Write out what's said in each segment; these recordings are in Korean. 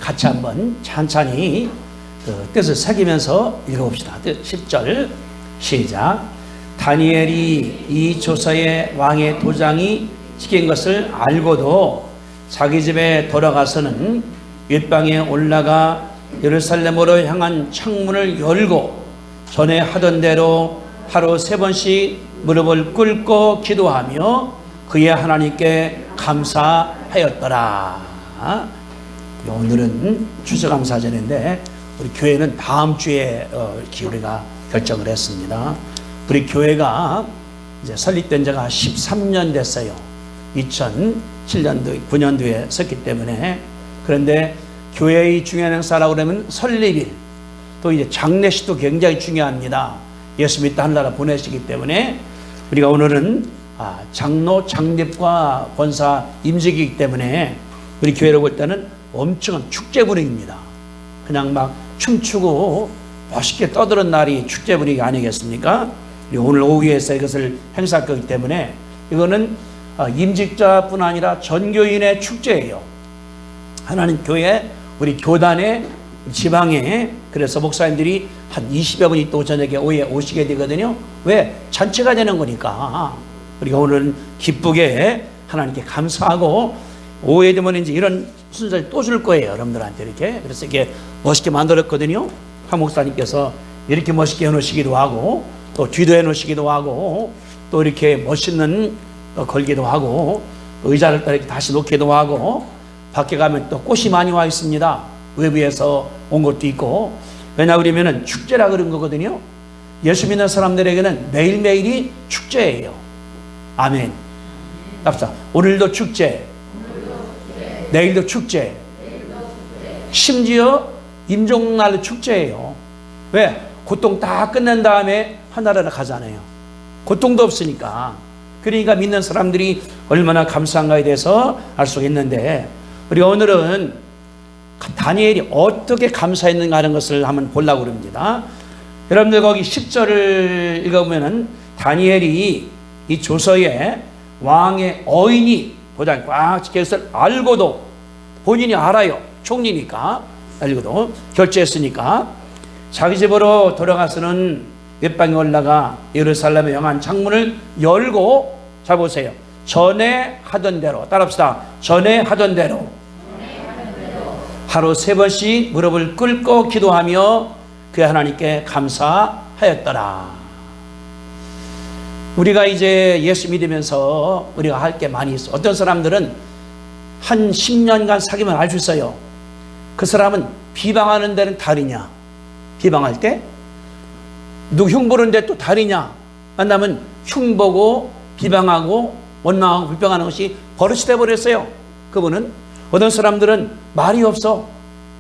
같이 한번 찬찬히 그 뜻을 새기면서 읽어봅시다. 10절 시작. 다니엘이 이 조서에 왕의 도장이 찍힌 것을 알고도 자기 집에 돌아가서는 윗방에 올라가 예루살렘으로 향한 창문을 열고 전에 하던 대로 하루 3번씩 무릎을 꿇고 기도하며 그의 하나님께 감사하였더라. 오늘은 추수감사절인데 우리 교회는 다음 주에 우리가 결정을 했습니다. 우리 교회가 이제 설립된 지가 13년 됐어요. 2007년도, 9년도에 섰기 때문에. 그런데 교회의 중요한 행사라고 그러면 설립일, 또 이제 장례식도 굉장히 중요합니다. 예수 믿다 하늘나라 보내시기 때문에 우리가 오늘은 장로 창립과 권사 임직이기 때문에 우리 교회로 볼 때는 엄청난 축제 분위기입니다. 그냥 막 춤추고 멋있게 떠드는 날이 축제 분위기 아니겠습니까? 오늘 오후에서 이것을 행사할 거기 때문에 이거는 임직자뿐 아니라 전교인의 축제예요. 하나님 교회, 우리 교단의 지방에, 그래서 목사님들이 한 20여 분이 또 저녁에 오후에 오시게 되거든요. 왜? 잔치가 되는 거니까. 우리가 오늘은 기쁘게 하나님께 감사하고, 오후에 되면 이제 이런 순서를 또 줄 거예요, 여러분들한테 이렇게. 그래서 이게 멋있게 만들었거든요. 한 목사님께서 이렇게 멋있게 해놓으시기도 하고, 또 뒤도 해놓으시기도 하고, 또 이렇게 멋있는 걸기도 하고, 의자를 또 이렇게 다시 놓기도 하고, 밖에 가면 또 꽃이 많이 와 있습니다. 외부에서 온 것도 있고. 왜냐 그러면은 축제라 그런 거거든요. 예수 믿는 사람들에게는 매일매일이 축제예요. 아멘. 갑시다. 오늘도 축제, 내일도 축제, 심지어 임종날도 축제예요. 왜? 고통 다 끝낸 다음에 하늘나라 가잖아요. 고통도 없으니까. 그러니까 믿는 사람들이 얼마나 감사한가에 대해서 알 수가 있는데, 우리가 오늘은 다니엘이 어떻게 감사했는가 하는 것을 한번 보려고 합니다. 여러분들 거기 10절을 읽어보면 다니엘이 이 조서에 왕의 어인이 도장이 꽉 찍혀 있을 알고도, 본인이 알아요. 총리니까 알고도 결제했으니까 자기 집으로 돌아가서는 윗방에 올라가 예루살렘에 향한 창문을 열고, 잘 보세요. 전에 하던 대로, 따라합시다. 전에 하던 대로 하루 3번씩 무릎을 꿇고 기도하며 그 하나님께 감사하였더라. 우리가 이제 예수 믿으면서 우리가 할 게 많이 있어. 어떤 사람들은 한 10년간 사귀면 알 수 있어요. 그 사람은 비방하는 데는 달이냐, 비방할 때 누구 흉보는 데 또 달이냐, 만나면 흉보고 비방하고 원망하고 불평하는 것이 버릇이 되어버렸어요. 그분은. 어떤 사람들은 말이 없어.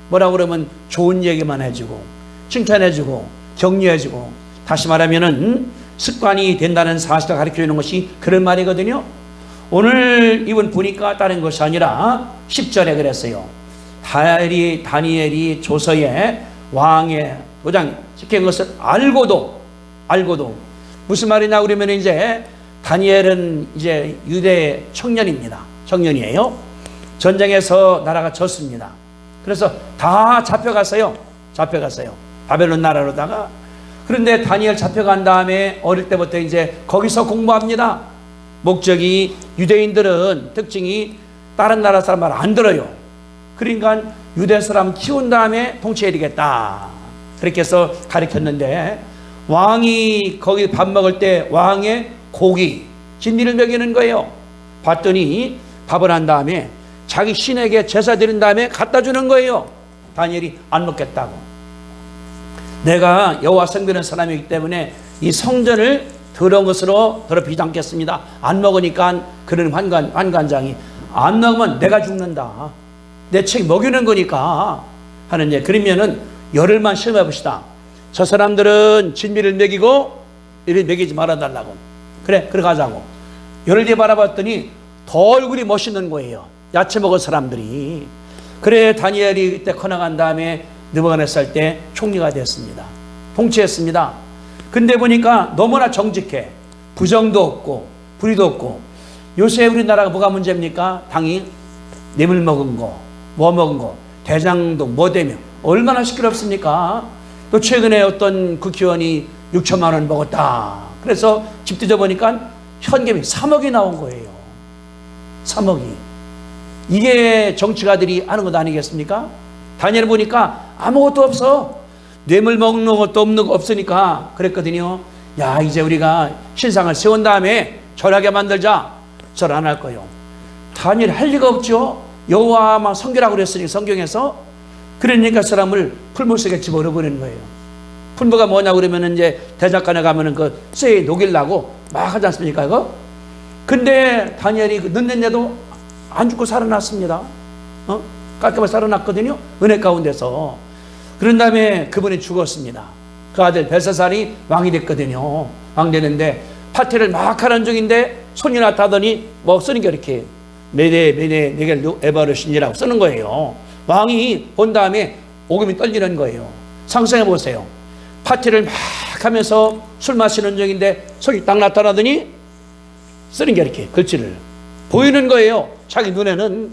뭐라고 그러면 좋은 얘기만 해주고 칭찬해주고 격려해주고, 다시 말하면은 습관이 된다는 사실을 가르쳐주는 것이 그런 말이거든요. 오늘 이분 보니까 다른 것이 아니라 10절에 그랬어요. 다니엘이 조서에 왕의 도장이 찍힌 것을 알고도 무슨 말이냐 그러면 이제 다니엘은 이제 유대 청년입니다. 청년이에요. 전쟁에서 나라가 졌습니다. 그래서 다 잡혀갔어요. 바벨론 나라로다가. 그런데 다니엘 잡혀간 다음에 어릴 때부터 이제 거기서 공부합니다. 목적이, 유대인들은 특징이 다른 나라 사람 말 안 들어요. 그러니까 유대 사람 키운 다음에 통치해야 되겠다. 그렇게 해서 가르쳤는데, 왕이 거기 밥 먹을 때 왕의 고기, 진미를 먹이는 거예요. 봤더니 밥을 한 다음에 자기 신에게 제사 드린 다음에 갖다 주는 거예요. 다니엘이 안 먹겠다고. 내가 여호와 섬기는 사람이기 때문에 이 성전을 더러운 것으로 더럽히지 않겠습니다. 안 먹으니까 그런 환관장이, 안 먹으면 내가 죽는다. 내 책 먹이는 거니까 하는. 그러면은 열흘만 시험해 봅시다. 저 사람들은 진미를 먹이고 이를 먹이지 말아달라고. 그래 가자고. 열흘 뒤에 바라봤더니 더 얼굴이 멋있는 거예요. 야채 먹은 사람들이. 그래 다니엘이 그때 커나간 다음에 느부갓네살 때 총리가 됐습니다. 통치했습니다. 근데 보니까 너무나 정직해. 부정도 없고 불의도 없고. 요새 우리나라가 뭐가 문제입니까? 당이 뇌물 먹은 거, 뭐 먹은 거, 대장도 뭐 되며 얼마나 시끄럽습니까? 또 최근에 어떤 국회의원이 6천만 원 먹었다. 그래서 집 뒤져보니까 현금이 3억이 나온 거예요. 3억이. 이게 정치가들이 하는 것 아니겠습니까? 다니엘 보니까 아무것도 없어. 뇌물 먹는 것도 없으니까 그랬거든요. 야, 이제 우리가 신상을 세운 다음에 절하게 만들자. 절 안 할 거예요. 다니엘 할 리가 없죠. 여호와만 섬기라고 그랬으니 성경에서. 그러니까 사람을 풀무 속에 집어넣어버리는 거예요. 풀무가 뭐냐 그러면 이제 대작간에 가면은 그 쇠에 녹이려고 막 하지 않습니까, 이거? 근데 다니엘이 늦는데도 안 죽고 살아났습니다. 깔끔하게 살아났거든요. 은혜 가운데서. 그런 다음에 그분이 죽었습니다. 그 아들 벨사살이 왕이 됐거든요. 왕 되는데 파티를 막 하는 중인데 손이 나타더니 뭐 쓰는 게 이렇게 네겔 에바르신이라고 쓰는 거예요. 왕이 본 다음에 오금이 떨리는 거예요. 상상해 보세요. 파티를 막 하면서 술 마시는 중인데 손이 딱 나타나더니 쓰는 게 이렇게 글씨를 보이는 거예요. 자기 눈에는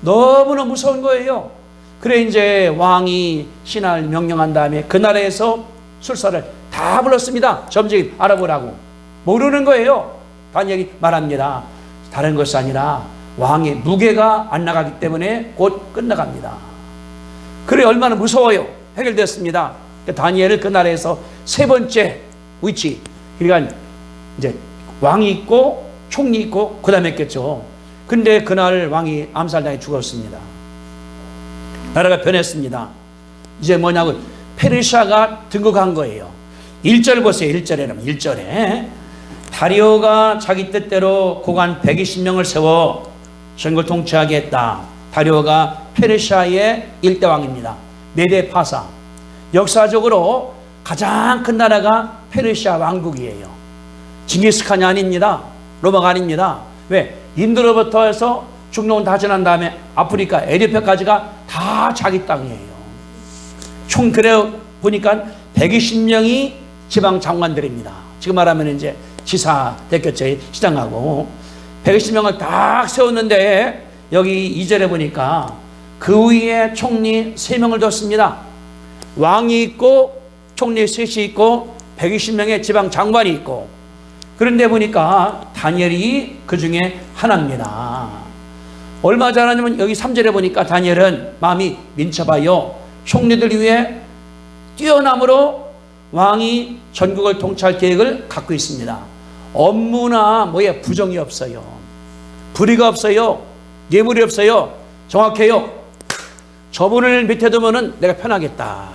너무나 무서운 거예요. 그래 이제 왕이 신하를 명령한 다음에 그 나라에서 술사를 다 불렀습니다. 점쟁이 알아보라고. 모르는 거예요. 다니엘이 말합니다. 다른 것이 아니라 왕의 무게가 안 나가기 때문에 곧 끝나갑니다. 그래 얼마나 무서워요. 해결됐습니다. 다니엘을 그 나라에서 세 번째 위치. 그러니까 이제 왕이 있고 총리 있고 그 다음에 했겠죠. 근데 그날 왕이 암살당해 죽었습니다. 나라가 변했습니다. 이제 뭐냐고 페르시아가 등극한 거예요. 1절 보세요. 1절에 1절에 다리오가 자기 뜻대로 고관 120명을 세워 전국을 통치하게 했다. 다리오가 페르시아의 1대 왕입니다. 메데 파사. 역사적으로 가장 큰 나라가 페르시아 왕국이에요. 징기스칸이 아닙니다. 로마가 아닙니다. 왜? 인도로부터 해서 중동을 다 지난 다음에 아프리카, 에디오피아까지가 다 자기 땅이에요. 총 그래 보니까 120명이 지방 장관들입니다. 지금 말하면 이제 지사 됐겠죠. 시장하고 120명을 딱 세웠는데 여기 2절에 보니까 그 위에 총리 3명을 뒀습니다. 왕이 있고 총리 셋이 있고 120명의 지방 장관이 있고 그런데 보니까 다니엘이 그 중에 하나입니다. 얼마 전에는 여기 3절에 보니까 다니엘은 마음이 민첩하여 총리들 위해 뛰어남으로 왕이 전국을 통치할 계획을 갖고 있습니다. 업무나 뭐에 부정이 없어요. 불의가 없어요. 뇌물이 없어요. 정확해요. 저분을 밑에 두면은 내가 편하겠다.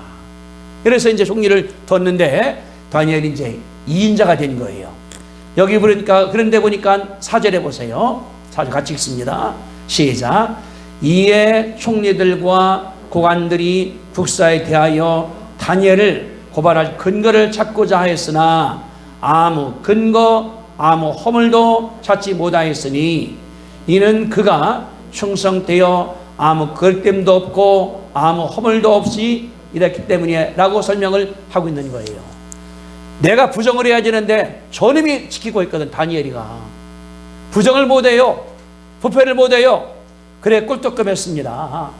그래서 이제 총리를 뒀는데 다니엘이 이제 2인자가 된 거예요. 여기 보니까 그런데 보니까 4절에 보세요. 4절 같이 읽습니다. 시작. 이에 총리들과 고관들이 국사에 대하여 다니엘을 고발할 근거를 찾고자 하였으나 아무 근거 아무 허물도 찾지 못하였으니 이는 그가 충성되어 아무 그릇됨도 없고 아무 허물도 없이 이랬기 때문이에 라고 설명을 하고 있는 거예요. 내가 부정을 해야 되는데 저놈이 지키고 있거든. 다니엘이가 부정을 못해요. 부패를 못해요. 그래 꿀떡금했습니다.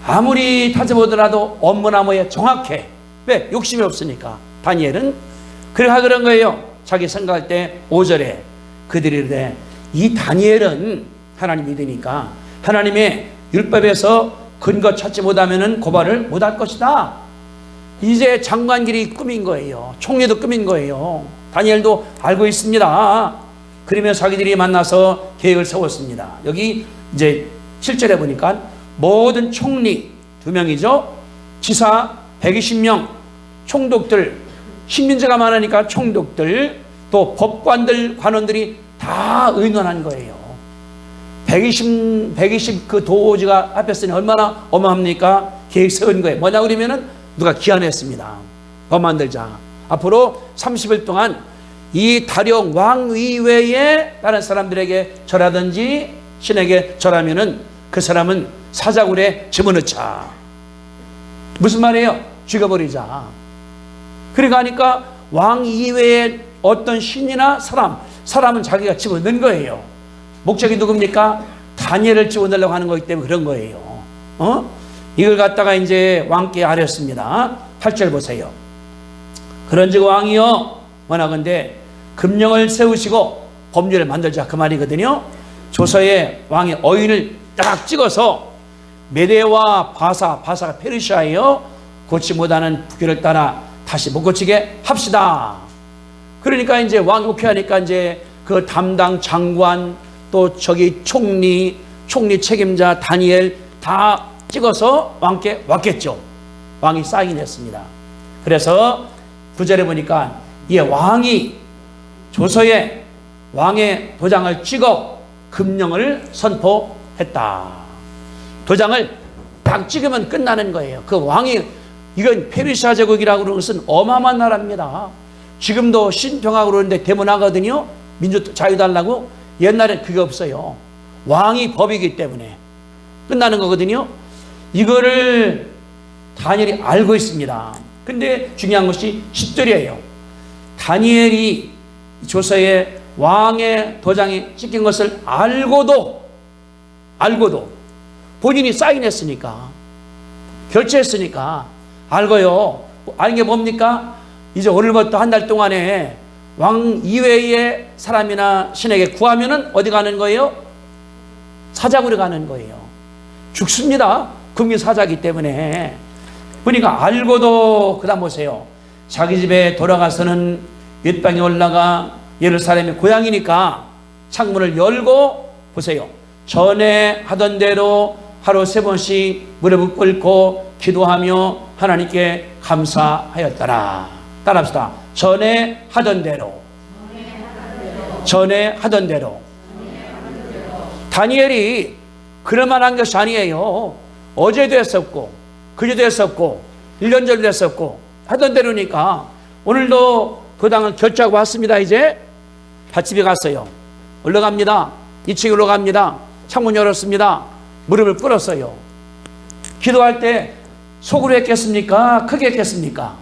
아무리 타져보더라도 업무나 뭐에 정확해. 왜? 욕심이 없으니까. 다니엘은 그래야 그런 거예요. 자기 생각할 때 5절에 그들이 이르되 이 다니엘은 하나님 믿으니까 하나님의 율법에서 근거 찾지 못하면 고발을 못할 것이다. 이제 장관길이 꿈인 거예요. 총리도 꿈인 거예요. 다니엘도 알고 있습니다. 그러면 자기들이 만나서 계획을 세웠습니다. 여기 이제 7절에 보니까 모든 총리 2명이죠. 지사 120명, 총독들, 식민지가 많으니까 총독들, 또 법관들, 관원들이 다 의논한 거예요. 120 그 도지가 앞에 쓰니 얼마나 어마합니까? 계획 세운 거예요. 뭐냐 그러면은 누가 기한했습니다. 법 만들자. 앞으로 30일 동안 이 다령 왕 이외에 다른 사람들에게 절하든지 신에게 절하면은 그 사람은 사자굴에 집어넣자. 무슨 말이에요? 죽여버리자. 그러니까 하니까 왕 이외에 어떤 신이나 사람은 자기가 집어넣는 거예요. 목적이 누굽니까? 다니엘을 집어넣으려고 하는 거기 때문에 그런 거예요. 이걸 갖다가 이제 왕께 아뢰었습니다. 8절 보세요. 그런즉 왕이여 원하건대 금령을 세우시고 법률을 만들자, 그 말이거든요. 조서에 왕의 어인을 딱 찍어서 메대와 바사가 페르시아예요. 고치 못하는 부귀를 따라 다시 못 고치게 합시다. 그러니까 이제 왕이 오케이 하니까 이제 그 담당 장관, 또 저기 총리 책임자 다니엘 다 찍어서 왕께 왔겠죠. 왕이 사인했습니다. 그래서 9절에 보니까 이 왕이 조서에 왕의 도장을 찍어 금령을 선포했다. 도장을 딱 찍으면 끝나는 거예요. 그 왕이, 이건 페르시아 제국이라고 그러는 것은 어마어마한 나라입니다. 지금도 신평하고 그러는데 대문하거든요. 민주 자유 달라고. 옛날엔 그게 없어요. 왕이 법이기 때문에 끝나는 거거든요. 이거를 다니엘이 알고 있습니다. 근데 중요한 것이 10절이에요. 다니엘이 조서에 왕의 도장이 찍힌 것을 알고도 본인이 사인했으니까, 결제했으니까 알고요. 아는 게 뭡니까? 이제 오늘부터 한 달 동안에 왕 이외의 사람이나 신에게 구하면은 어디 가는 거예요? 사자굴에 가는 거예요. 죽습니다. 국민 사자기 때문에. 그러니까 알고도, 그 다음 보세요. 자기 집에 돌아가서는 윗방에 올라가, 예루살렘의 고향이니까 창문을 열고, 보세요. 전에 하던 대로 하루 3번씩 무릎을 꿇고 기도하며 하나님께 감사하였더라. 따라합시다. 전에 하던 대로. 다니엘이 그럴만한 것이 아니에요. 어제도 했었고, 그제도 했었고, 1년 전도 했었고, 하던 대로니까 오늘도 그 당을 결제하고 왔습니다. 이제 밭집에 갔어요. 올라갑니다. 2층에 올라갑니다. 창문 열었습니다. 무릎을 꿇었어요. 기도할 때 속으로 했겠습니까? 크게 했겠습니까?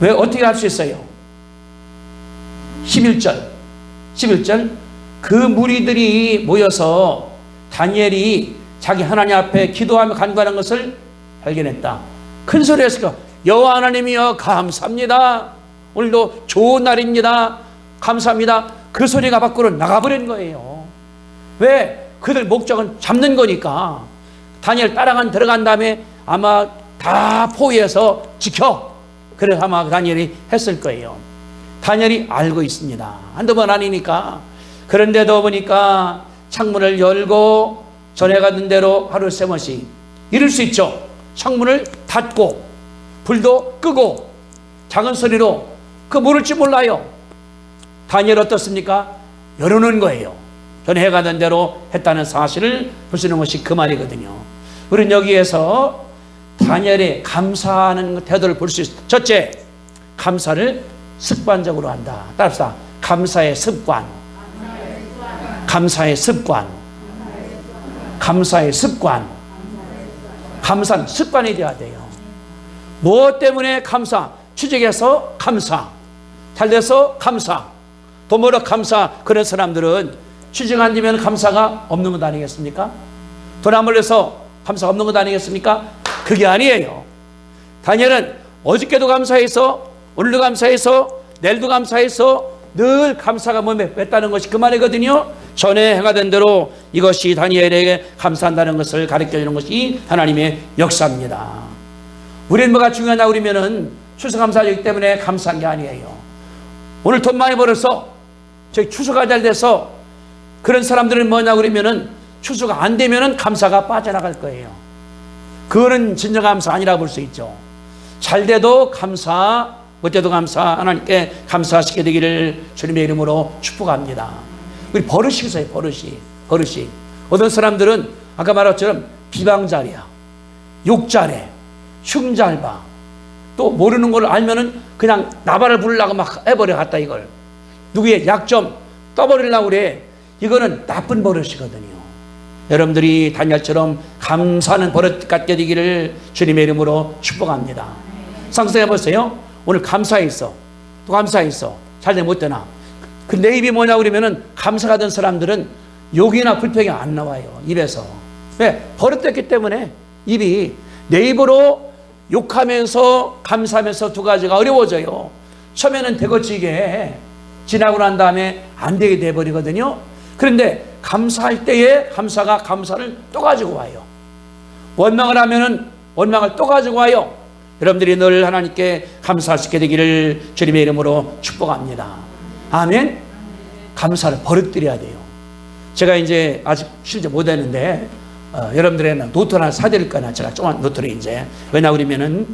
왜? 어떻게 할 수 있어요? 11절 그 무리들이 모여서 다니엘이 자기 하나님 앞에 기도하며 간구하는 것을 발견했다. 큰 소리 했을까? 여호와 하나님이여 감사합니다. 오늘도 좋은 날입니다. 감사합니다. 그 소리가 밖으로 나가버린 거예요. 왜? 그들 목적은 잡는 거니까. 다니엘 따라간 들어간 다음에 아마 다 포위해서 지켜. 그래서 아마 다니엘이 했을 거예요. 다니엘이 알고 있습니다. 한두 번 아니니까. 그런데도 보니까 창문을 열고 전에 가던 대로 하루 3번씩 이럴 수 있죠. 창문을 닫고 불도 끄고 작은 소리로 그 모를지 몰라요. 다니엘 어떻습니까? 열어놓은 거예요. 전에 해가던 대로 했다는 사실을 볼 수 있는 것이 그 말이거든요. 우리는 여기에서 다니엘의 감사하는 태도를 볼 수 있어요. 첫째, 감사를 습관적으로 한다. 따라합시다. 감사의 습관. 감사는 습관이 돼야 돼요. 무엇 때문에 감사? 취직해서 감사, 잘 돼서 감사, 돈 벌어 감사. 그런 사람들은 취직 안 되면 감사가 없는 것 아니겠습니까? 돈 안 벌려서 감사가 없는 것 아니겠습니까? 그게 아니에요. 다니엘은 어저께도 감사해서, 오늘도 감사해서, 내일도 감사해서 늘 감사가 몸에 뱉다는 것이 그 말이거든요. 전에 행하던 대로 이것이 다니엘에게 감사한다는 것을 가르쳐주는 것이 하나님의 역사입니다. 우리는 뭐가 중요하냐 그러면은 추수감사하기 때문에 감사한 게 아니에요. 오늘 돈 많이 벌어서 저희 추수가 잘 돼서 그런 사람들은 뭐냐 그러면은 추수가 안 되면은 감사가 빠져나갈 거예요. 그거는 진정 감사 아니라고 볼 수 있죠. 잘 돼도 감사, 못돼도 감사, 하나님께 감사하시게 되기를 주님의 이름으로 축복합니다. 우리 버릇이 있어요. 버릇이. 어떤 사람들은 아까 말한 것처럼 비방자리야, 욕잘해, 흉잘봐, 또 모르는 걸 알면은 그냥 나발을 부르려고 막 해버려 갖다 이걸 누구의 약점 떠버리려고 그래. 이거는 나쁜 버릇이거든요. 여러분들이 다니엘처럼 감사하는 버릇 갖게 되기를 주님의 이름으로 축복합니다. 상상해 보세요. 오늘 감사했어, 또 감사했어, 잘돼 못 되나. 그 내 입이 뭐냐 그러면은 감사가 된 사람들은 욕이나 불평이 안 나와요, 입에서. 왜? 버릇됐기 때문에. 입이 내 입으로 욕하면서 감사하면서 두 가지가 어려워져요. 처음에는 되거치게 지나고 난 다음에 안 되게 돼버리거든요. 그런데 감사할 때에 감사가 감사를 또 가지고 와요. 원망을 하면은 원망을 또 가지고 와요. 여러분들이 늘 하나님께 감사할 수 있게 되기를 주님의 이름으로 축복합니다. 아멘. 감사를 버릇들여야 돼요. 제가 이제 아직 실제 못했는데 여러분들에는 노트 하나 사드릴 거나 제가 조그만 노트를 이제 왜냐 그러면은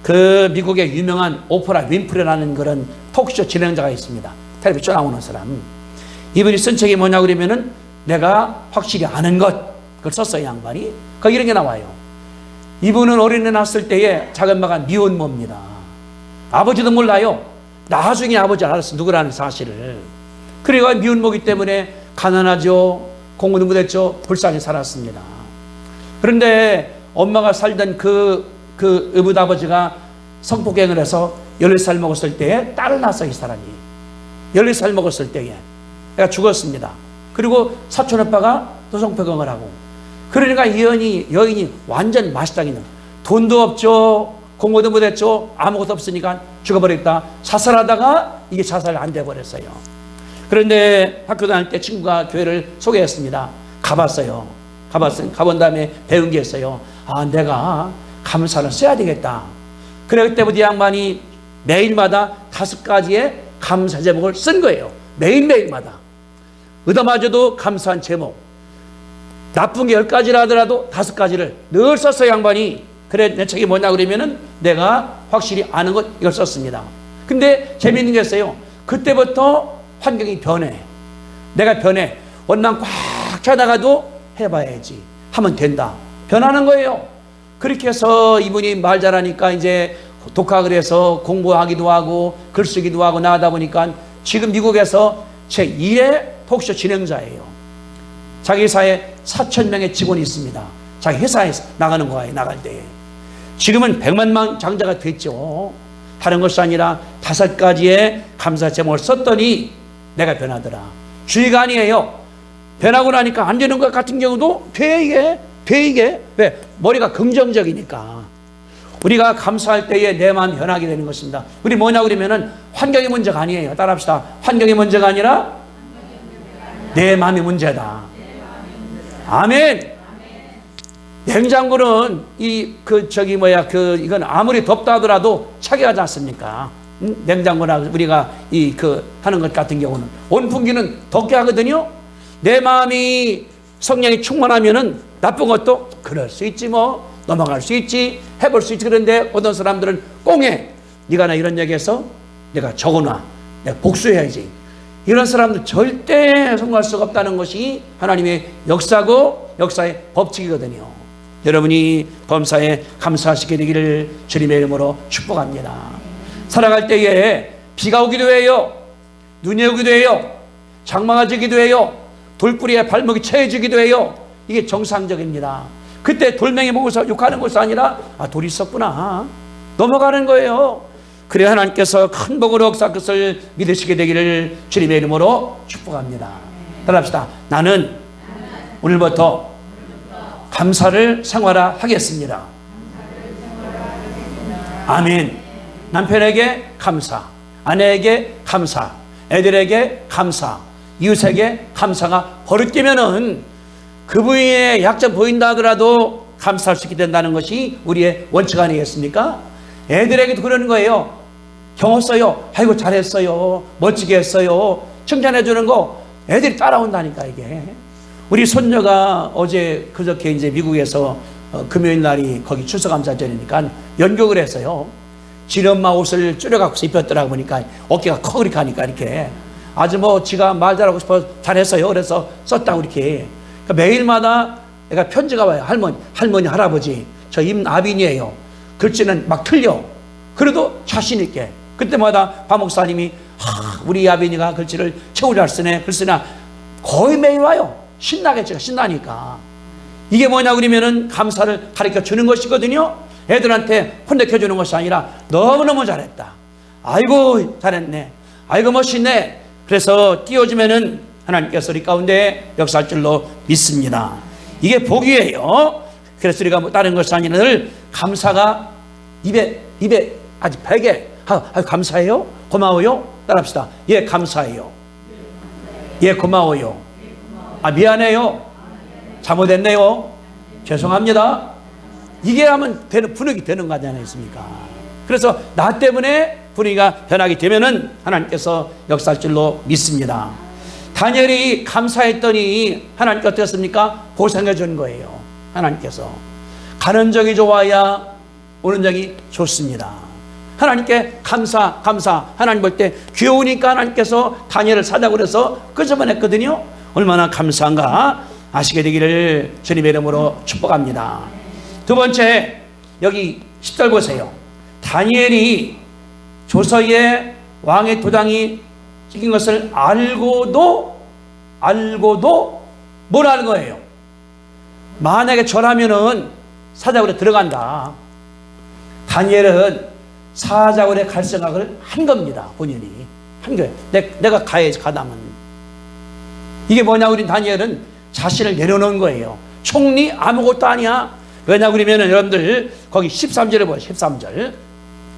그 미국의 유명한 오프라 윈프리라는 그런 토크쇼 진행자가 있습니다. 텔레비전 나오는 사람. 이분이 쓴 책이 뭐냐 그러면은 내가 확실히 아는 것 그걸 썼어요. 양반이. 거기 이런 게 나와요. 이분은 어린애 낳았을 때에 작은 마가 미혼모입니다. 아버지도 몰라요. 나중에 아버지를 알았어. 누구라는 사실을. 그래가 미혼모기 때문에 가난하죠. 공부도 못했죠. 불쌍히 살았습니다. 그런데 엄마가 살던 그 의붓아버지가 성폭행을 해서 14살 먹었을 때에 딸을 낳았어요. 이 사람이 14살 먹었을 때에 애가 죽었습니다. 그리고 사촌오빠가 또 성폭행을 하고 그러니까 이 여인이 완전 마시당이는 돈도 없죠. 공부도 못했죠. 아무것도 없으니까 죽어버렸다. 자살하다가 이게 자살이 안 돼버렸어요. 그런데 학교 다닐 때 친구가 교회를 소개했습니다. 가봤어요. 가본 다음에 배운 게 있어요. 아, 내가 감사를 써야 되겠다. 그래 그때부터 이 양반이 매일마다 5가지의 감사 제목을 쓴 거예요. 매일마다. 얻어맞아도 감사한 제목. 나쁜 게 10가지라 하더라도 5가지를 늘 썼어요. 양반이. 그래 내 책이 뭐냐 그러면은 내가 확실히 아는 것 이걸 썼습니다. 근데 재미있는 게 있어요. 그때부터 환경이 변해. 내가 변해. 원망 꽉 차다가도 해봐야지. 하면 된다. 변하는 거예요. 그렇게 해서 이분이 말 잘하니까 이제 독학을 해서 공부하기도 하고 글 쓰기도 하고 나가다 보니까 지금 미국에서 제1의 토크쇼 진행자예요. 자기 회사에 4,000명의 직원이 있습니다. 자기 회사에서 나가는 거예요. 나갈 때. 지금은 100만 명 장자가 됐죠. 다른 것이 아니라 5가지의 감사 제목을 썼더니 내가 변하더라. 주의가 아니에요. 변하고 나니까 안 되는 것 같은 경우도 돼 이게. 왜? 머리가 긍정적이니까. 우리가 감사할 때에 내 마음이 변하게 되는 것입니다. 우리 뭐냐 그러면은 환경이 문제가 아니에요. 따라합시다. 환경이 문제가 아니라 내 마음이 문제다. 아멘. 냉장고는 이건 아무리 덥다 하더라도 차게 하지 않습니까? 냉장고나 우리가 하는 것 같은 경우는 온풍기는 덥게 하거든요. 내 마음이 성령이 충만하면은 나쁜 것도 그럴 수 있지 뭐 넘어갈 수 있지 해볼 수 있지. 그런데 어떤 사람들은 꽁해. 네가 나 이런 얘기해서 내가 적어놔. 내가 복수해야지. 이런 사람들 절대 성공할 수가 없다는 것이 하나님의 역사고 역사의 법칙이거든요. 여러분이 범사에 감사하시게 되기를 주님의 이름으로 축복합니다. 살아갈 때에 비가 오기도 해요. 눈이 오기도 해요. 장마가 지기도 해요. 돌뿌리에 발목이 채해지기도 해요. 이게 정상적입니다. 그때 돌멩이 먹어서 욕하는 것이 아니라 돌이 있었구나. 넘어가는 거예요. 그래 하나님께서 큰 복으로 역사할 것을 믿으시게 되기를 주님의 이름으로 축복합니다. 따라합시다. 나는 오늘부터 감사를 생활화하겠습니다. 아멘. 남편에게 감사, 아내에게 감사, 애들에게 감사, 이웃에게 감사가 버릇되면은 그분의 약점 보인다 하더라도 감사할 수 있게 된다는 것이 우리의 원칙 아니겠습니까? 애들에게도 그러는 거예요. 경었어요. 아이고 잘했어요. 멋지게 했어요. 칭찬해 주는 거 애들이 따라온다니까 이게. 우리 손녀가 어제 그저께 이제 미국에서 금요일 날이 거기 추수감사절이니까 연극을 했어요. 지 엄마 옷을 줄여갖고 입혔더라고 보니까 어깨가 커 그렇게 하니까 이렇게 아주 뭐 지가 말 잘하고 싶어서 잘했어요. 그래서 썼다고 이렇게. 그러니까 매일마다 내가 편지가 와요. 할머니, 할아버지. 저 임아빈이에요. 글씨는 막 틀려. 그래도 자신 있게. 그때마다 박 목사님이 우리 아빈이가 글씨를 최고 잘 쓰네. 글쓰나 거의 매일 와요. 신나게 제가 신나니까. 이게 뭐냐 그러면은 감사를 가르쳐 주는 것이거든요. 애들한테 혼내켜 주는 것이 아니라 너무너무 잘했다. 아이고 잘했네. 아이고 멋있네. 그래서 띄워주면은 하나님께서 우리 가운데 역사할 줄로 믿습니다. 이게 복이에요. 그래서 우리가 뭐 다른 것이 아니라 늘 감사가 입에 아주 베개. 감사해요? 고마워요? 따라합시다. 예, 감사해요. 예, 고마워요. 미안해요. 잘못했네요. 죄송합니다. 이게 하면 분위기 되는 거 아니겠습니까? 그래서 나 때문에 분위기가 변하게 되면은 하나님께서 역사할 줄로 믿습니다. 다니엘이 감사했더니 하나님께 어떻습니까? 보상해 준 거예요. 하나님께서 가는 적이 좋아야 오는 적이 좋습니다. 하나님께 감사. 하나님 볼 때 귀여우니까 하나님께서 다니엘을 사자고 그래서 끄집어냈거든요. 얼마나 감사한가 아시게 되기를 주님의 이름으로 축복합니다. 두 번째, 여기 10절 보세요. 다니엘이 조서에 왕의 도장이 찍힌 것을 알고도 뭘 아는 거예요? 만약에 저라면은 사자굴에 들어간다. 다니엘은 사자굴에 갈 생각을 한 겁니다. 본인이 한 거예요. 내가 가야지. 가다면 이게 뭐냐? 우리 다니엘은 자신을 내려놓은 거예요. 총리 아무것도 아니야. 왜냐 그러면 여러분들 거기 13절에 보세요. 13절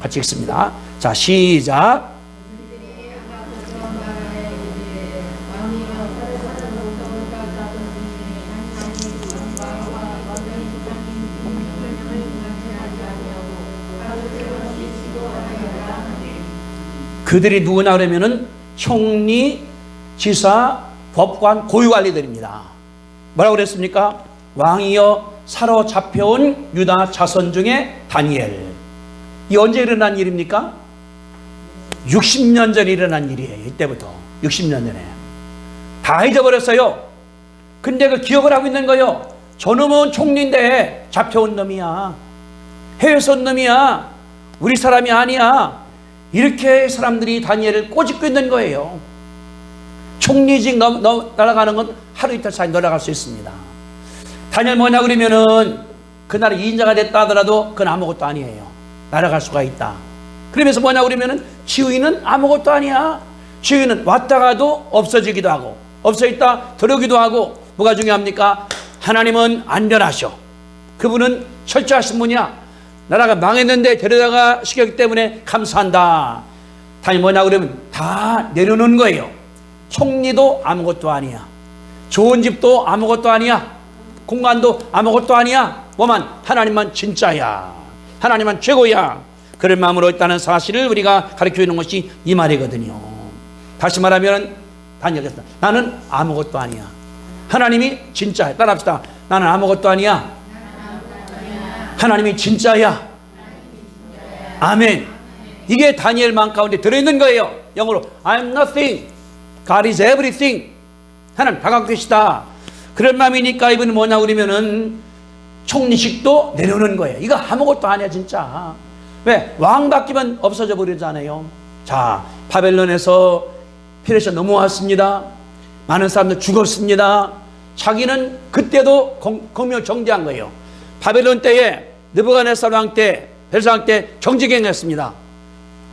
같이 읽습니다. 자, 시작. 그들이 누구냐 그러면은 총리, 지사, 법관, 고위관리들입니다. 뭐라고 그랬습니까? 왕이여 사로잡혀온 유다 자손 중에 다니엘. 이 언제 일어난 일입니까? 60년 전에 일어난 일이에요. 이때부터 60년 전에 다 잊어버렸어요. 근데 그 기억을 하고 있는 거예요. 저놈은 총리인데 잡혀온 놈이야. 해외에서 온 놈이야. 우리 사람이 아니야. 이렇게 사람들이 다니엘을 꼬집고 있는 거예요. 총리직 날아가는 건 하루 이틀 사이 날아갈 수 있습니다. 다니엘 뭐냐 그러면은 그날에 인자가 됐다 하더라도 그건 아무것도 아니에요. 날아갈 수가 있다. 그러면서 뭐냐 그러면은 지위는 아무것도 아니야. 지위는 왔다가도 없어지기도 하고 없어 있다 들어오기도 하고. 뭐가 중요합니까? 하나님은 안전하셔. 그분은 철저하신 분이야. 나라가 망했는데 데려다가 시켰기 때문에 감사한다. 다니엘 뭐냐 그러면 다 내려놓은 거예요. 총리도 아무것도 아니야. 좋은 집도 아무것도 아니야. 공간도 아무것도 아니야. 뭐만 하나님만 진짜야. 하나님만 최고야. 그런 마음으로 있다는 사실을 우리가 가르쳐주는 것이 이 말이거든요. 다시 말하면 다니엘께서 나는 아무것도 아니야. 하나님이 진짜야. 따라합시다. 나는 아무것도 아니야. 하나님이 진짜야. 아멘. 이게 다니엘 마음 가운데 들어있는 거예요. 영어로 I'm nothing. God is everything. 하나님 다 갖고 계시다. 그런 마음이니까 이분은 뭐냐 그러면은 총리식도 내려오는 거예요. 이거 아무것도 아니야 진짜. 왜? 왕 바뀌면 없어져 버리잖아요. 자, 바벨론에서 페르시아 넘어왔습니다. 많은 사람들 죽었습니다. 자기는 그때도 공명 정지한 거예요. 바벨론 때에 느부갓네살 왕 때, 벨사 왕 때 정직행했습니다.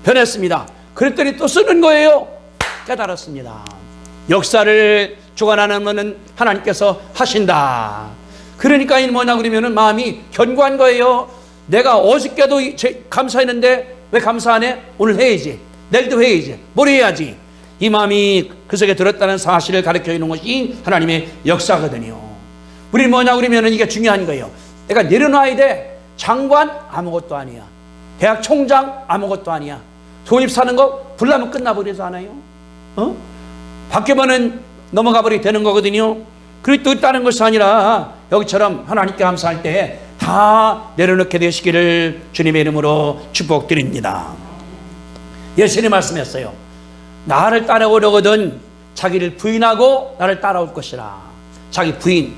변했습니다. 그랬더니 또 쓰는 거예요. 깨달았습니다. 역사를 주관하는 분은 하나님께서 하신다. 그러니까 이 뭐냐 그러면은 마음이 견고한 거예요. 내가 어저께도 감사했는데 왜 감사 안 해? 오늘 해야지. 내일도 해야지. 뭘 해야지. 이 마음이 그 속에 들었다는 사실을 가르쳐 주는 것이 하나님의 역사거든요. 우리는 뭐냐 그러면은 이게 중요한 거예요. 내가 내려놔야 돼. 장관 아무것도 아니야. 대학 총장 아무것도 아니야. 돈입 사는 거 불나면 끝나버리잖아요. 바뀌면은 넘어가 버리게 되는 거거든요. 그리고 또 다른 것이 아니라 여기처럼 하나님께 감사할 때 다 내려놓게 되시기를 주님의 이름으로 축복드립니다. 예수님 말씀했어요. 나를 따라오려거든 자기를 부인하고 나를 따라올 것이라. 자기 부인,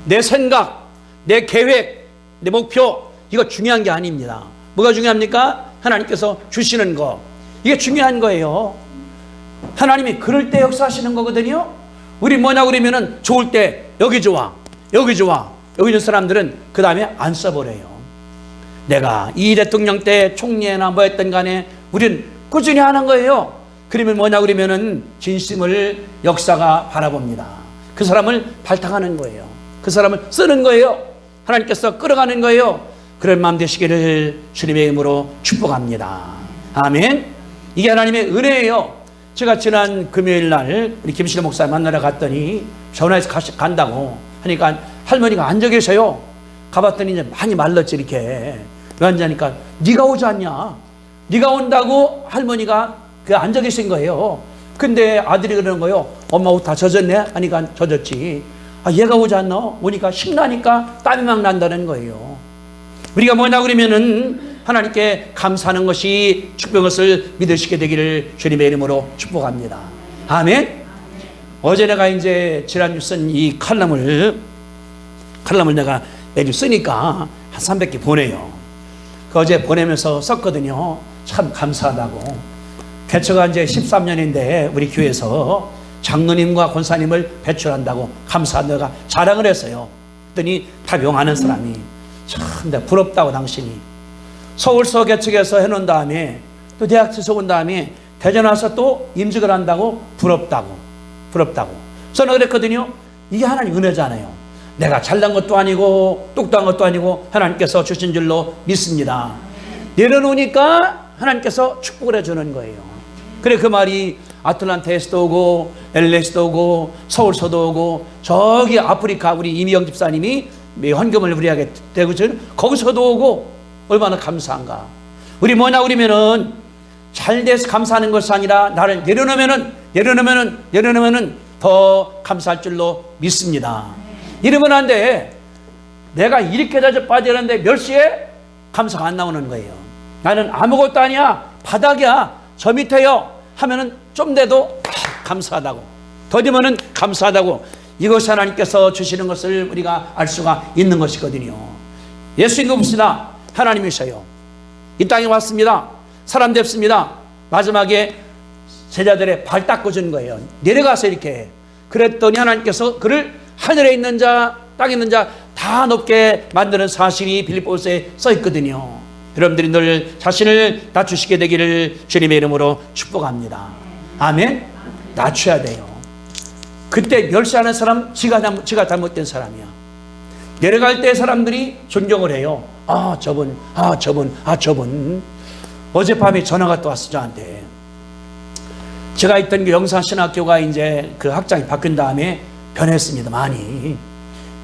내 생각, 내 계획, 내 목표, 이거 중요한 게 아닙니다. 뭐가 중요합니까? 하나님께서 주시는 거, 이게 중요한 거예요. 하나님이 그럴 때 역사하시는 거거든요. 우리 뭐냐 그러면은 좋을 때 여기 좋아, 여기 좋아, 여기 있는 사람들은 그 다음에 안 써버려요. 내가 이 대통령 때 총리나 뭐 했던 간에 우리는 꾸준히 하는 거예요. 그러면 뭐냐 그러면은 진심을 역사가 바라봅니다. 그 사람을 발탁하는 거예요. 그 사람을 쓰는 거예요. 하나님께서 끌어가는 거예요. 그런 마음 되시기를 주님의 이름으로 축복합니다. 아멘. 이게 하나님의 은혜예요. 제가 지난 금요일 날 우리 김신호 목사 만나러 갔더니 전화해서 간다고 하니까 할머니가 앉아 계세요. 가봤더니 이제 많이 말랐지 이렇게. 왜 앉으니까 네가 오지 않냐? 네가 온다고 할머니가 그 앉아 계신 거예요. 근데 아들이 그러는 거예요. 엄마 옷 다 젖었네? 하니까 젖었지. 아, 얘가 오지 않나? 오니까 신나니까 땀이 막 난다는 거예요. 우리가 뭐냐 그러면은 하나님께 감사하는 것이 축복인 것을 믿으시게 되기를 주님의 이름으로 축복합니다. 아멘. 어제 내가 이제 지난주 쓴 이 칼럼을 내가 매주 쓰니까 한 300개 보내요. 그 어제 보내면서 썼거든요. 참 감사하다고. 개처가 이제 13년인데 우리 교회에서 장로님과 권사님을 배출한다고 감사한다가 자랑을 했어요. 그랬더니 다 명하는 사람이 참 내가 부럽다고 당신이. 서울서 개척에서 해놓은 다음에 또 대학 지서 온 다음에 대전 와서 또 임직을 한다고 부럽다고. 저는 그랬거든요. 이게 하나님 은혜잖아요. 내가 잘난 것도 아니고 똑똑한 것도 아니고 하나님께서 주신 줄로 믿습니다. 내려놓으니까 하나님께서 축복을 해주는 거예요. 그래 그 말이 아틀란타에서도 오고 LA에서도 오고 서울서도 오고 저기 아프리카 우리 이미영 집사님이 헌금을 우리에게 되고 거기서도 오고 얼마나 감사한가. 우리 뭐냐 그러면은 잘 돼서 감사하는 것이 아니라 나를 내려놓으면은 더 감사할 줄로 믿습니다. 이러면 안 돼. 내가 이렇게 다져 빠지는데 몇 시에 감사가 안 나오는 거예요. 나는 아무것도 아니야. 바닥이야. 저 밑에요. 하면은 좀 돼도 감사하다고. 더디면은 감사하다고. 이것이 하나님께서 주시는 것을 우리가 알 수가 있는 것이거든요. 예수님 봅시다. 하나님이셔요. 이 땅에 왔습니다. 사람 됐습니다. 마지막에 제자들의 발 닦아준 거예요. 내려가서 이렇게. 그랬더니 하나님께서 그를 하늘에 있는 자, 땅에 있는 자 다 높게 만드는 사실이 빌립보서에 써 있거든요. 여러분들이 늘 자신을 낮추시게 되기를 주님의 이름으로 축복합니다. 아멘. 낮춰야 돼요. 그때 멸시하는 사람 지가 잘못된 사람이야. 내려갈 때 사람들이 존경을 해요. 저분. 어젯밤에 전화가 또 왔어 저한테. 제가 있던 그 영산신학교가 이제 그 학장이 바뀐 다음에 변했습니다. 많이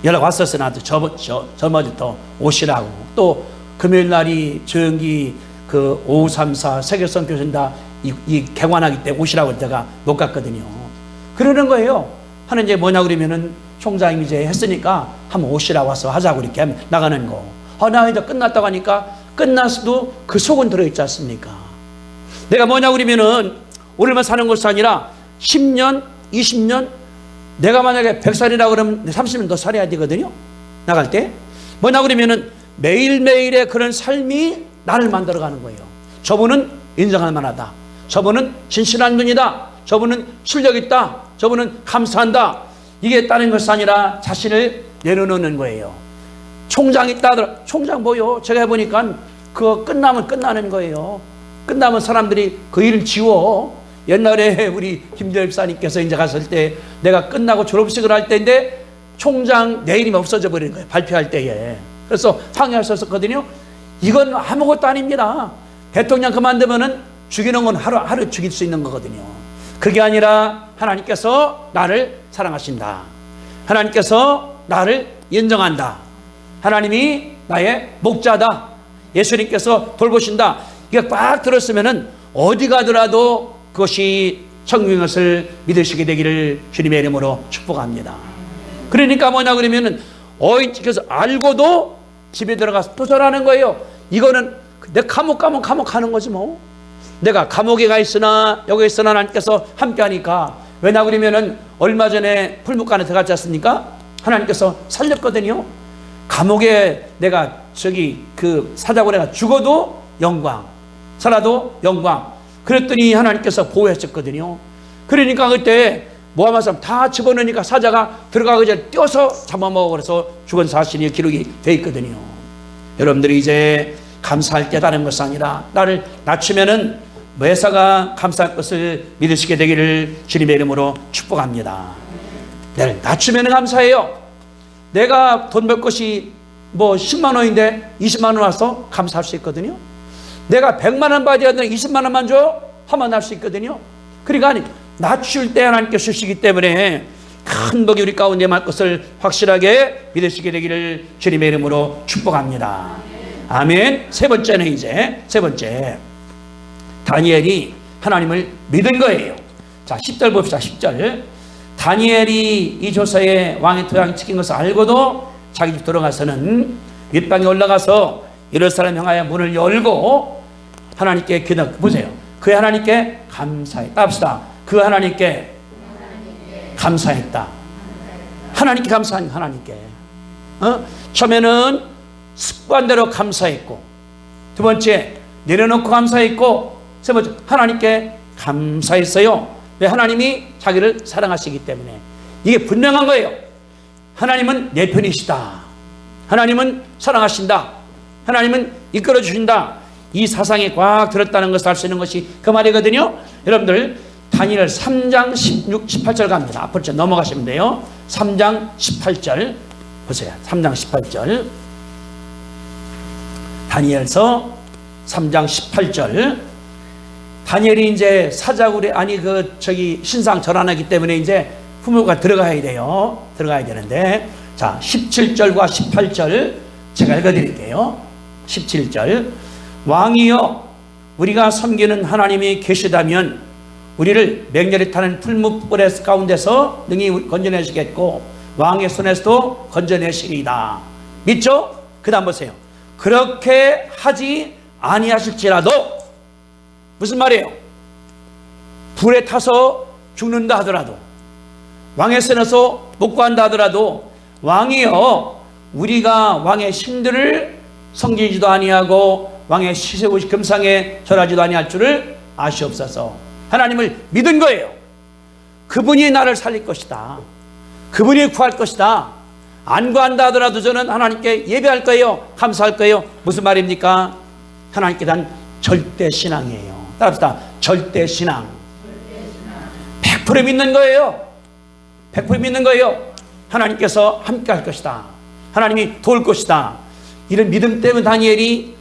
연락 왔었어. 나한테 저번부터 오시라고. 또 금요일 날이 조영기 그 5534 세계성 교신다 이 개관하기 때문에 오시라고 제가 못 갔거든요. 그러는 거예요. 하는 이제 뭐냐 그러면은 총장이 이제 했으니까 한번 오시라고 와서 하자고 이렇게 하면 나가는 거. 나 이제 끝났다고 하니까 끝났어도 그 속은 들어있지 않습니까? 내가 뭐냐 그러면은 오늘만 사는 것이 아니라 10년, 20년 내가 만약에 100살이라고 그러면 30년 더 살아야 되거든요. 나갈 때. 뭐냐 그러면은 매일매일의 그런 삶이 나를 만들어가는 거예요. 저분은 인정할 만하다. 저분은 진실한 분이다. 저분은 실력 있다. 저분은 감사한다. 이게 다른 것이 아니라 자신을 내려놓는 거예요. 총장 있다 하더라. 총장 뭐요? 제가 해보니까 그거 끝나면 끝나는 거예요. 끝나면 사람들이 그 일을 지워. 옛날에 우리 김재열 집사님께서 이제 갔을 때 내가 끝나고 졸업식을 할 때인데 총장 내 이름이 없어져 버리는 거예요. 발표할 때에. 그래서 항의하셨었거든요. 이건 아무것도 아닙니다. 대통령 그만두면은 죽이는 건 하루 죽일 수 있는 거거든요. 그게 아니라 하나님께서 나를 사랑하신다. 하나님께서 나를 인정한다. 하나님이 나의 목자다. 예수님께서 돌보신다. 이게 꽉 들었으면은 어디 가더라도 그것이 천국인 것을 믿으시게 되기를 주님의 이름으로 축복합니다. 그러니까 뭐냐 그러면은 어인께서 알고도 집에 들어가서 또 절하는 거예요. 이거는 내 감옥 가는 거지 뭐. 내가 감옥에 가 있으나 여기 있으나 하나님께서 함께 하니까. 왜냐 그러면은 얼마 전에 풀무간에 들어갔지 않습니까? 하나님께서 살렸거든요. 감옥에 내가 그 사자고 내가 죽어도 영광, 살아도 영광. 그랬더니 하나님께서 보호했었거든요. 그러니까 그때 모함한 사람 다 집어넣으니까 사자가 들어가기 전에 뛰어서 잡아먹어 그래서 죽은 사실이 기록이 돼 있거든요. 여러분들이 이제 감사할 때 다른 것이 아니라 나를 낮추면은 매사가 감사할 것을 믿으시게 되기를 주님의 이름으로 축복합니다. 나를 낮추면 감사해요. 내가 돈 벌 것이 뭐 10만 원인데 20만 원 와서 감사할 수 있거든요. 내가 100만 원 받아야 되는데 20만 원만 줘? 화만 날 수 있거든요. 그러니까 낮출 때 하나님께 주시기 때문에 큰 복이 우리 가운데 말 것을 확실하게 믿으시게 되기를 주님의 이름으로 축복합니다. 아멘. 세 번째는 세 번째. 다니엘이 하나님을 믿은 거예요. 자, 10절 봅시다. 10절. 다니엘이 이 조서에 왕의 도장이 찍힌 것을 알고도 자기 집 들어가서는 윗방에 올라가서 예루살렘 향하여 문을 열고 하나님께 기도. 보세요. 그 하나님께 감사했다. 합시다. 그 하나님께 감사했다. 하나님께 감사한 하나님께. 처음에는 습관대로 감사했고, 두 번째 내려놓고 감사했고, 세 번째 하나님께 감사했어요. 왜? 하나님이 자기를 사랑하시기 때문에. 이게 분명한 거예요. 하나님은 내 편이시다. 하나님은 사랑하신다. 하나님은 이끌어 주신다. 이 사상이 꽉 들었다는 것을 알 수 있는 것이 그 말이거든요. 여러분들 다니엘 3장 16, 18절 갑니다. 앞으로 좀 넘어가시면 돼요. 3장 18절 보세요. 3장 18절 다니엘서 3장 18절. 다니엘이 이제 사자굴에 신상 절하기 때문에 이제 부모가 들어가야 돼요. 들어가야 되는데, 자 17절과 18절 제가 읽어드릴게요. 17절. 왕이여, 우리가 섬기는 하나님이 계시다면 우리를 맹렬히 타는 풀무불 가운데서 능히 건져내시겠고 왕의 손에서도 건져내시리이다. 믿죠? 그 다음 보세요. 그렇게 하지 아니하실지라도, 무슨 말이에요? 불에 타서 죽는다 하더라도, 왕의 손에서 못 구한다 하더라도, 왕이여, 우리가 왕의 신들을 섬기지도 아니하고 왕의 시세우시 금상에 절하지도 아니할 줄을 아시옵소서. 하나님을 믿은 거예요. 그분이 나를 살릴 것이다. 그분이 구할 것이다. 안 구한다 하더라도 저는 하나님께 예배할 거예요. 감사할 거예요. 무슨 말입니까? 하나님께 대한 절대 신앙이에요. 따라합시다. 절대 신앙. 100% 믿는 거예요. 100% 믿는 거예요. 하나님께서 함께 할 것이다. 하나님이 도울 것이다. 이런 믿음 때문에 다니엘이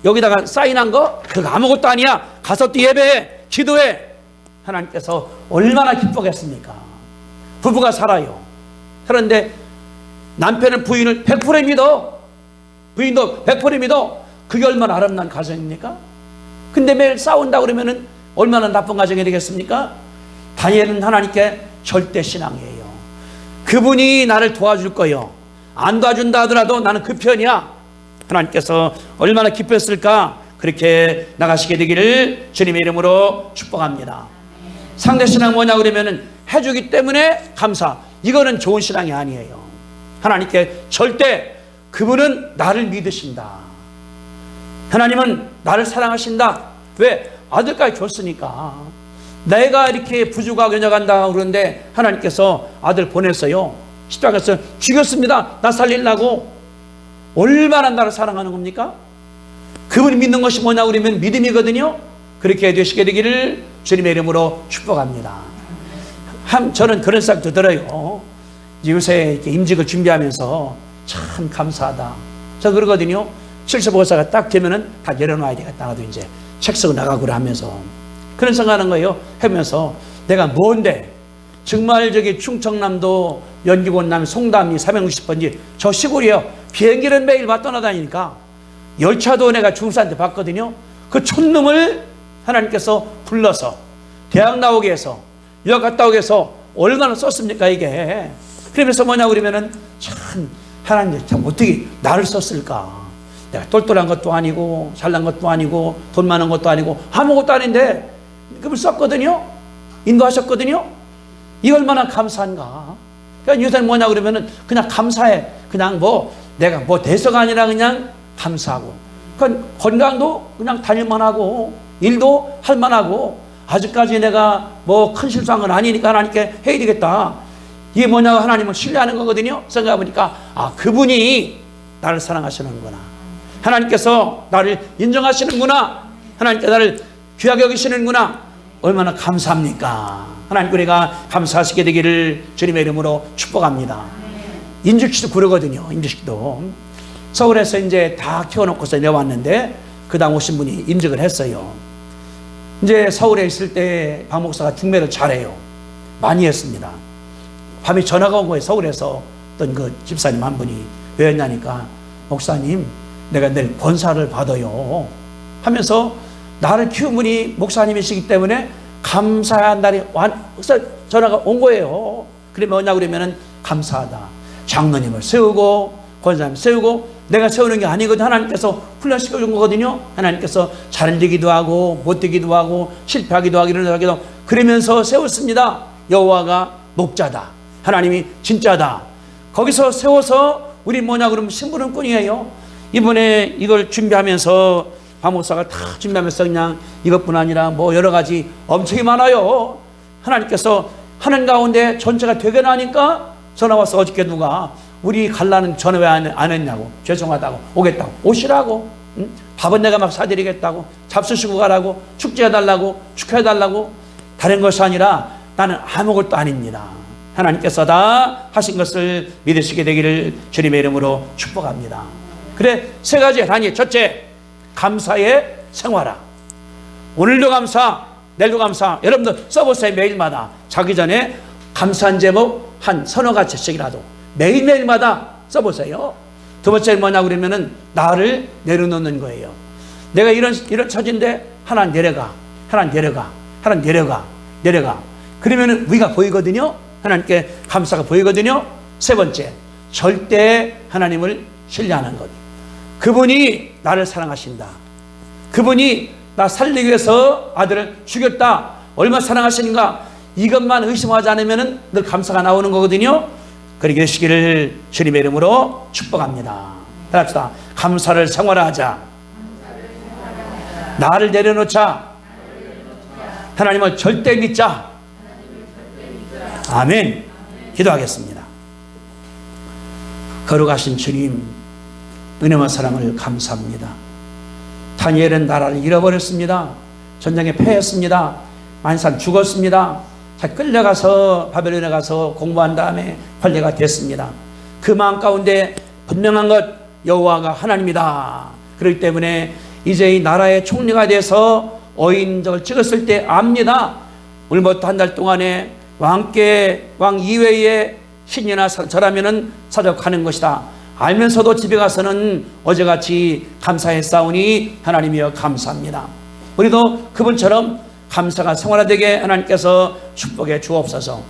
여기다가 사인한 거 그거 아무것도 아니야. 가서 또 예배해. 기도해. 하나님께서 얼마나 기뻐하겠습니까? 부부가 살아요. 그런데 남편은 부인을 100% 믿어. 부인도 100% 믿어. 그게 얼마나 아름다운 가정입니까? 근데 매일 싸운다 그러면은 얼마나 나쁜 가정이 되겠습니까? 다니엘은 하나님께 절대 신앙이에요. 그분이 나를 도와줄 거예요. 안 도와준다 하더라도 나는 그 편이야. 하나님께서 얼마나 기뻤을까? 그렇게 나가시게 되기를 주님의 이름으로 축복합니다. 상대 신앙 뭐냐 그러면은 해주기 때문에 감사. 이거는 좋은 신앙이 아니에요. 하나님께 절대 그분은 나를 믿으신다. 하나님은 나를 사랑하신다. 왜? 아들까지 줬으니까. 내가 이렇게 부주가 견뎌간다 그러는데 하나님께서 아들 보냈어요. 십자가에서 죽였습니다. 나 살리려고. 얼마나 나를 사랑하는 겁니까? 그분이 믿는 것이 뭐냐 그러면 믿음이거든요. 그렇게 되시게 되기를 주님의 이름으로 축복합니다. 저는 그런 생각도 들어요. 요새 이렇게 임직을 준비하면서 참 감사하다. 저 그러거든요. 75사가 딱 되면은 다 내려놔야 되겠다. 나도 이제 책 쓰고 나가고 하면서 그런 생각하는 거예요. 하면서 내가 뭔데 정말 저기 충청남도 연기본남 송담리 460번지 저 시골이에요. 비행기는 매일 떠나다니니까 열차도 내가 중사한테 봤거든요. 그 촌놈을 하나님께서 불러서 대학 나오게 해서 유학 갔다 오게 해서 얼마나 썼습니까 이게. 그러면서 뭐냐 그러면은 참 하나님 참 어떻게 나를 썼을까. 내가 똘똘한 것도 아니고 잘난 것도 아니고 돈 많은 것도 아니고 아무것도 아닌데 그걸 썼거든요. 인도하셨거든요. 이 얼마나 감사한가. 그러니까 요새는 뭐냐 그러면은 그냥 감사해. 그냥 뭐 내가 뭐 대서가 아니라 그냥 감사하고. 그러니까 건강도 그냥 다닐만하고 일도 할만하고 아직까지 내가 뭐 큰 실수한 건 아니니까 하나님께 해야 되겠다. 이게 뭐냐 하나님을 신뢰하는 거거든요. 생각해보니까 아 그분이 나를 사랑하시는구나. 하나님께서 나를 인정하시는구나. 하나님께 나를 귀하게 여기시는구나. 얼마나 감사합니까? 하나님 우리가 감사하시게 되기를 주님의 이름으로 축복합니다. 임직식도 그러거든요. 임직식도 서울에서 이제 다 키워놓고서 내왔는데 그 다음 오신 분이 임직을 했어요. 이제 서울에 있을 때 박 목사가 중매를 잘해요. 많이 했습니다. 밤에 전화가 온 거예요. 서울에서 어떤 그 집사님 한 분이. 왜였냐니까, 목사님 내가 내일 권사를 받아요 하면서 나를 키운 분이 목사님이시기 때문에 감사한 날이 전화가 온 거예요. 그게 뭐냐 그러면은 감사하다. 장로님을 세우고 권사님 세우고 내가 세우는 게 아니거든. 하나님께서 훈련시켜 준 거거든요. 하나님께서 잘 되기도 하고 못 되기도 하고 실패하기도 하고 일어나기도 하고 그러면서 세웠습니다. 여호와가 목자다. 하나님이 진짜다. 거기서 세워서 우리 뭐냐 그러면 심부름꾼이에요. 이번에 이걸 준비하면서 박 목사가 다 준비하면서 그냥 이것뿐 아니라 뭐 여러 가지 엄청이 많아요. 하나님께서 하는 가운데 전체가 되게 나니까 전화 와서 어저께 누가 우리 갈라는 전화 왜 안 했냐고, 죄송하다고, 오겠다고, 오시라고, 응? 밥은 내가 막 사드리겠다고, 잡수시고 가라고, 축제해달라고, 축하해달라고. 다른 것이 아니라 나는 아무것도 아닙니다. 하나님께서 다 하신 것을 믿으시게 되기를 주님의 이름으로 축복합니다. 그래, 세 가지 단위. 첫째, 감사의 생활화. 오늘도 감사, 내일도 감사. 여러분들 써보세요. 매일마다 자기 전에 감사한 제목 한 서너 가지씩이라도 매일매일마다 써보세요. 두 번째는 뭐냐 그러면은 나를 내려놓는 거예요. 내가 이런 처지인데 하나 내려가, 하나 내려가, 하나 내려가, 내려가. 그러면은 위가 보이거든요. 하나님께 감사가 보이거든요. 세 번째, 절대 하나님을 신뢰하는 것. 그분이 나를 사랑하신다. 그분이 나 살리기 위해서 아들을 죽였다. 얼마나 사랑하시는가. 이것만 의심하지 않으면 늘 감사가 나오는 거거든요. 그러게 되시기를 주님의 이름으로 축복합니다. 따라합시다. 감사를 생활화하자. 나를 내려놓자. 하나님을 절대 믿자. 아멘. 기도하겠습니다. 거룩하신 주님, 은혜와 사랑을 감사합니다. 다니엘은 나라를 잃어버렸습니다. 전쟁에 패했습니다. 만산 죽었습니다. 잘 끌려가서 바벨론에 가서 공부한 다음에 관리가 됐습니다. 그 마음 가운데 분명한 것, 여호와가 하나님이다. 그렇기 때문에 이제 이 나라의 총리가 돼서 어인적을 찍었을 때 압니다. 오늘부터 한 달 동안에 왕께 왕 이외에 신이나 절하면은 사적하는 것이다. 알면서도 집에 가서는 어제같이 감사했사오니 하나님이여 감사합니다. 우리도 그분처럼 감사가 생활화되게 하나님께서 축복해 주옵소서.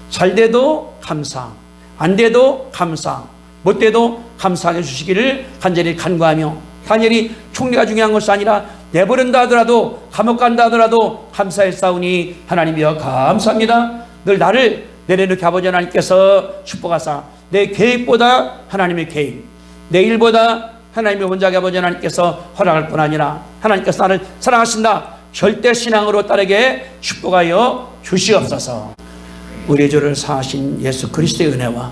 잘 돼도 감사, 안 돼도 감사, 못 돼도 감사해 주시기를 간절히 간구하며, 다니엘이 총리가 중요한 것이 아니라 내버린다 하더라도 감옥 간다 하더라도 감사했사오니 하나님이여 감사합니다. 늘 나를 내려놓게 아버지 하나님께서 축복하사 내 계획보다 하나님의 계획, 내 일보다 하나님의 원작의 아버지 하나님께서 허락할 뿐 아니라 하나님께서 나를 사랑하신다. 절대 신앙으로 따르게 축복하여 주시옵소서. 우리 주를 사하신 예수 그리스도의 은혜와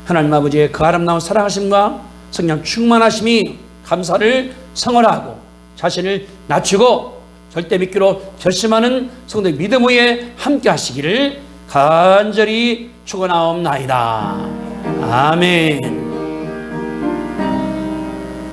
하나님 아버지의 그 아름다운 사랑하심과 성령 충만하심이 감사를 생활하고 자신을 낮추고 절대 믿기로 결심하는 성도의 믿음 위에 함께 하시기를 간절히 축원하옵나이다. 아멘.